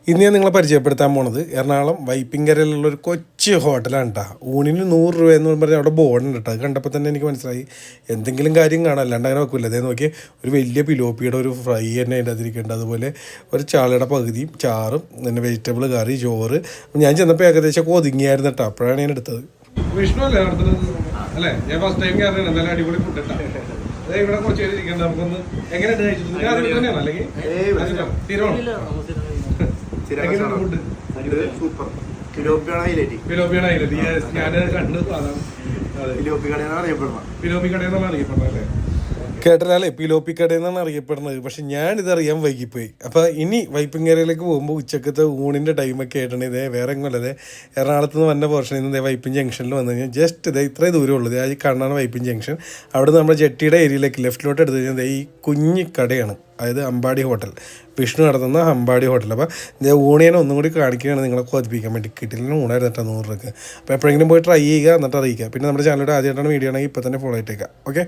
ഇന്ന് ഞാൻ നിങ്ങളെ പരിചയപ്പെടുത്താൻ പോണത് എറണാകുളം വൈപ്പിങ്കരയിലുള്ളൊരു കൊച്ചു ഹോട്ടലാണ് കേട്ടോ. ഊണിന് 100 രൂപ എന്ന് പറഞ്ഞാൽ അവിടെ ബോർഡുണ്ട് കേട്ടോ. അത് കണ്ടപ്പോൾ തന്നെ എനിക്ക് മനസ്സിലായി എന്തെങ്കിലും കാര്യം കാണാം, അല്ലാണ്ട് അങ്ങനെ വെക്കില്ല. അതേ നോക്കി ഒരു വലിയ പിലോപ്പിയുടെ ഒരു ഫ്രൈ തന്നെ അതിൻ്റെ അതിരിക്കുന്നുണ്ട്. അതുപോലെ ഒരു ചാളയുടെ പകുതിയും ചാറും പിന്നെ വെജിറ്റബിൾ കറി, ചോറ്. ഞാൻ ചെന്നപ്പോൾ ഏകദേശം ഒതുങ്ങിയായിരുന്നു കേട്ടോ. അപ്പോഴാണ് ഞാൻ എടുത്തത്. വിഷ്ണു അല്ലേ നടത്തുന്നത് അല്ലേ? ഞാൻ ഫസ്റ്റ് ടൈം കയറിയാണ്. എന്തായാലും അടിപൊളി ഫുഡ് ഇട്ടാ. ഇവിടെ കുറച്ച് പേര് ഇരിക്കണ്ട. നമുക്കൊന്ന് എങ്ങനെയുണ്ട് കഴിച്ചിട്ട് തന്നെയാണ് അല്ലെങ്കിൽ കേട്ടാലേ പിലോപ്പി കട എന്നാണ് അറിയപ്പെടുന്നത്. പക്ഷെ ഞാനിതറിയാൻ വൈകിപ്പോയി. അപ്പോൾ ഇനി വൈപ്പിങ്കരയിലേക്ക് പോകുമ്പോൾ ഉച്ചക്കത്തെ ഊണിൻ്റെ ടൈമൊക്കെ ആയിട്ടാണ് ഇതേ വേറെ എങ്ങുമല്ലേ എറണാകുളത്ത് നിന്ന് വന്ന പോർഷനിൽ നിന്ന് വൈപ്പിൻ ജംഗ്ഷനിൽ വന്നു കഴിഞ്ഞാൽ ജസ്റ്റ് ഇതേ ഇത്രയും ദൂരം ഉള്ളത്. ആ കാണാണ് വൈപ്പിൻ ജംഗ്ഷൻ. അവിടെ നമ്മുടെ ജെട്ടിയുടെ ഏരിയയിലേക്ക് ലെഫ്റ്റിലോട്ട് എടുത്തു കഴിഞ്ഞാൽ ഈ കുഞ്ഞി കടയാണ്, അതായത് അമ്പാടി ഹോട്ടൽ, വിഷ്ണു നടത്തുന്ന അമ്പാടി ഹോട്ടൽ. അപ്പോൾ ഇത് ഊണിനെ ഒന്നും കൂടി കാണിക്കുകയാണ് നിങ്ങളെ കൊതിപ്പിക്കാൻ വേണ്ടി. കിട്ടില്ല ഊണായിരുന്നു കേട്ടോ 100 രൂപയ്ക്ക്. അപ്പോൾ എപ്പോഴെങ്കിലും പോയി ട്രൈ ചെയ്യുക, എന്നിട്ട് അറിയിക്കുക. പിന്നെ നമ്മുടെ ചാനലിലൂടെ ആദ്യമായിട്ടാണ് വീഡിയോ ആണെങ്കിൽ ഇപ്പോൾ തന്നെ ഫോളോ ആയിട്ടേക്കാം. ഓക്കെ.